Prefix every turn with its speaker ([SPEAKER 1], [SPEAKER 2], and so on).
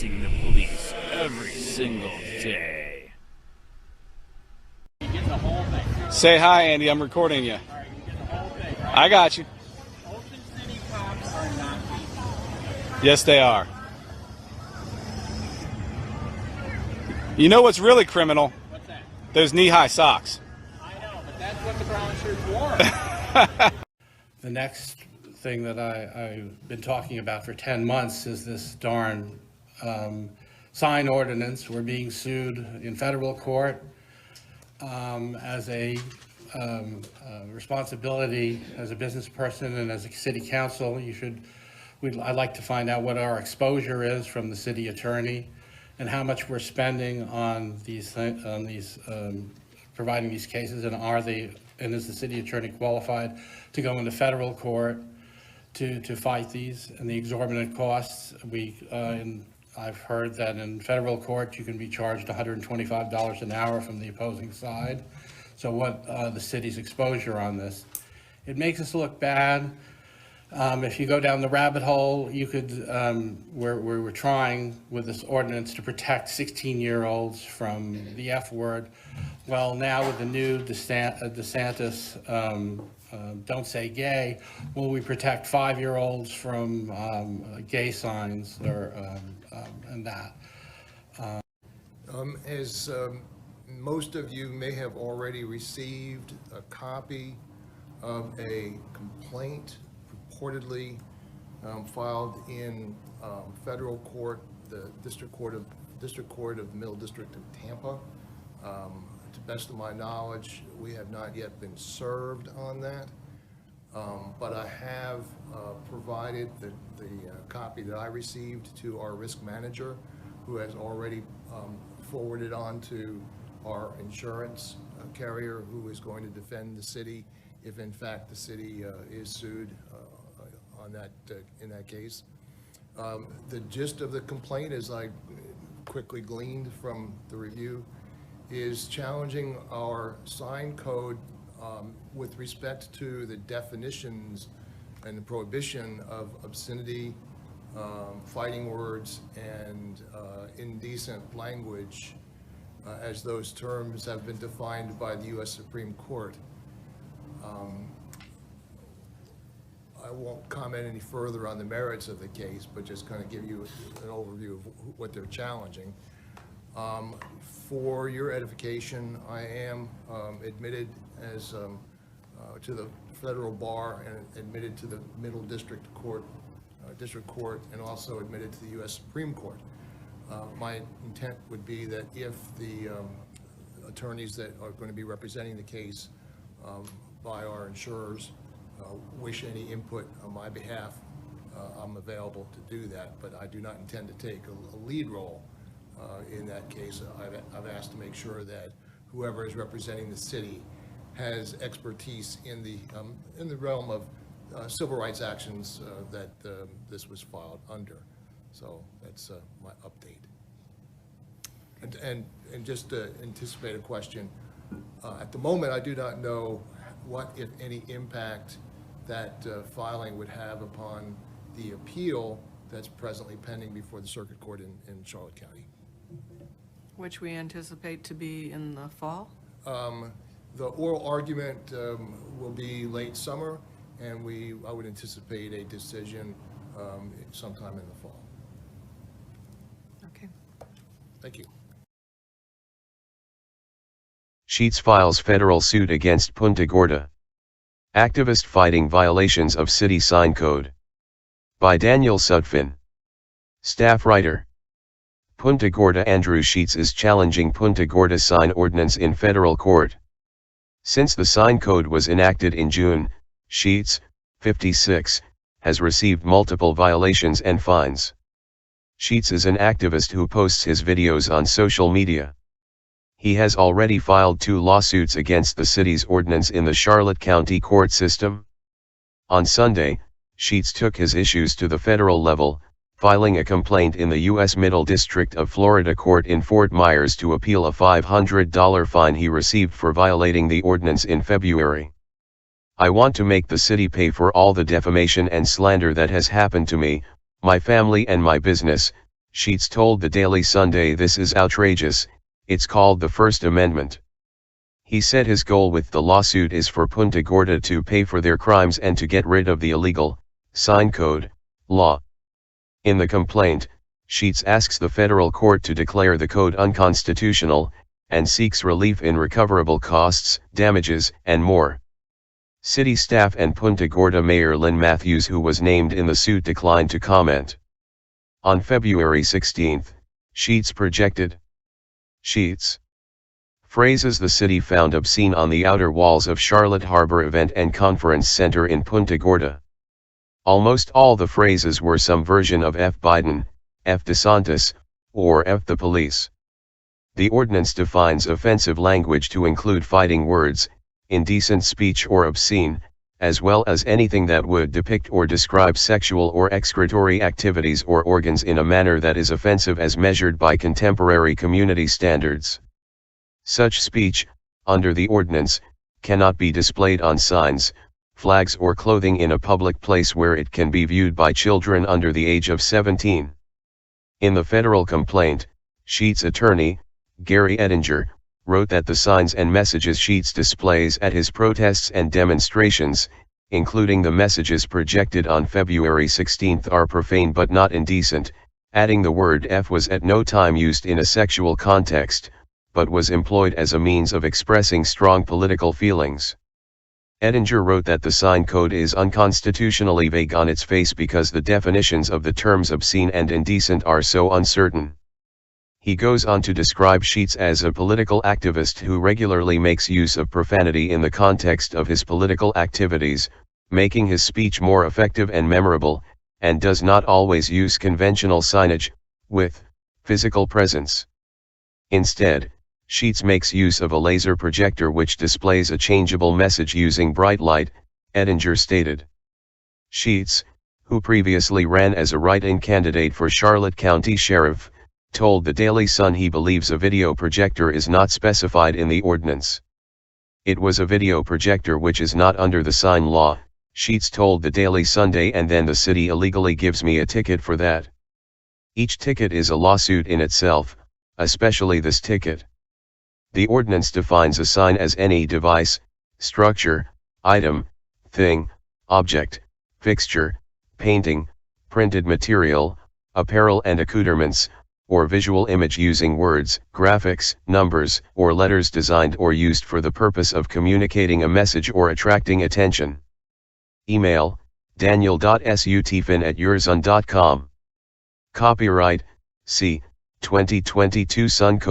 [SPEAKER 1] facing the police every single day.
[SPEAKER 2] Say hi, Andy. I'm recording you. I got you.
[SPEAKER 3] Ocean City cops are not people.
[SPEAKER 2] Yes, they are. You know what's really criminal?
[SPEAKER 3] What's that?
[SPEAKER 2] Those knee-high socks.
[SPEAKER 3] I know, but that's what the brown shirts wore.
[SPEAKER 4] The next thing that I've been talking about for 10 months is this darn sign ordinance. We're being sued in federal court as a responsibility as a business person and as a city council. I'd like to find out what our exposure is from the city attorney and how much we're spending on providing these cases, and is the city attorney qualified to go into federal court to fight these and the exorbitant costs. I've heard that in federal court you can be charged $125 an hour from the opposing side. So what the city's exposure on this? It makes us look bad. If you go down the rabbit hole, you could, we're trying with this ordinance to protect 16-year-olds from the F word. Well, now with the new DeSantis, don't say gay, will we protect 5-year-olds from gay signs and that?
[SPEAKER 5] As most of you may have already received a copy of a complaint purportedly filed in federal court, the District Court of Middle District of Tampa. To the best of my knowledge, we have not yet been served on that, but I have provided the copy that I received to our risk manager, who has already forwarded on to our insurance carrier, who is going to defend the city if in fact the city is sued in that case. The gist of the complaint, as I quickly gleaned from the review, is challenging our sign code with respect to the definitions and the prohibition of obscenity, fighting words, and indecent language, as those terms have been defined by the U.S. Supreme Court. I won't comment any further on the merits of the case, but just kind of give you an overview of what they're challenging. For your edification, I am admitted as to the federal bar and admitted to the Middle District Court, and also admitted to the U.S. Supreme Court. My intent would be that if the attorneys that are going to be representing the case by our insurers wish any input on my behalf, I'm available to do that, but I do not intend to take a lead role in that case. I've asked to make sure that whoever is representing the city has expertise in the realm of civil rights actions that this was filed under. So that's my update. And just to anticipate a question, at the moment I do not know what, if any, impact that filing would have upon the appeal that's presently pending before the Circuit Court in Charlotte County.
[SPEAKER 6] Which we anticipate to be in the fall?
[SPEAKER 5] The oral argument will be late summer, and I would anticipate a decision sometime in the fall.
[SPEAKER 6] Okay.
[SPEAKER 5] Thank you.
[SPEAKER 7] Sheets files federal suit against Punta Gorda. Activist fighting violations of city sign code. By Daniel Sudfin. Staff writer. Punta Gorda. Andrew Sheets is challenging Punta Gorda sign ordinance in federal court. Since the sign code was enacted in June, Sheets, 56, has received multiple violations and fines. Sheets is an activist who posts his videos on social media. He has already filed 2 lawsuits against the city's ordinance in the Charlotte County court system. On Sunday, Sheets took his issues to the federal level, filing a complaint in the U.S. Middle District of Florida Court in Fort Myers to appeal a $500 fine he received for violating the ordinance in February. I want to make the city pay for all the defamation and slander that has happened to me, my family and my business, Sheets told the Daily Sunday this is outrageous, it's called the First Amendment. He said his goal with the lawsuit is for Punta Gorda to pay for their crimes and to get rid of the illegal, sign code, law. In the complaint, Sheets asks the federal court to declare the code unconstitutional, and seeks relief in recoverable costs, damages, and more. City staff and Punta Gorda Mayor Lynn Matthews, who was named in the suit, declined to comment. On February 16, Sheets projected phrases the city found obscene on the outer walls of Charlotte Harbor Event and Conference Center in Punta Gorda. Almost all the phrases were some version of F Biden, F DeSantis, or F the police. The ordinance defines offensive language to include fighting words, indecent speech or obscene, as well as anything that would depict or describe sexual or excretory activities or organs in a manner that is offensive as measured by contemporary community standards. Such speech, under the ordinance, cannot be displayed on signs, flags or clothing in a public place where it can be viewed by children under the age of 17. In the federal complaint, Sheets' attorney, Gary Edinger, wrote that the signs and messages Sheets displays at his protests and demonstrations, including the messages projected on February 16, are profane but not indecent, adding the word F was at no time used in a sexual context, but was employed as a means of expressing strong political feelings. Edinger wrote that the sign code is unconstitutionally vague on its face because the definitions of the terms obscene and indecent are so uncertain. He goes on to describe Sheets as a political activist who regularly makes use of profanity in the context of his political activities, making his speech more effective and memorable, and does not always use conventional signage, with physical presence. Instead, Sheets makes use of a laser projector which displays a changeable message using bright light, Edinger stated. Sheets, who previously ran as a write-in candidate for Charlotte County Sheriff, told the Daily Sun he believes a video projector is not specified in the ordinance. It was a video projector which is not under the sign law, Sheets told the Daily Sunday, and then the city illegally gives me a ticket for that. Each ticket is a lawsuit in itself, especially this ticket. The ordinance defines a sign as any device, structure, item, thing, object, fixture, painting, printed material, apparel and accoutrements, or visual image using words, graphics, numbers, or letters designed or used for the purpose of communicating a message or attracting attention. Email, daniel.sutphin@yourzone.com. Copyright, C. 2022 Suncoast.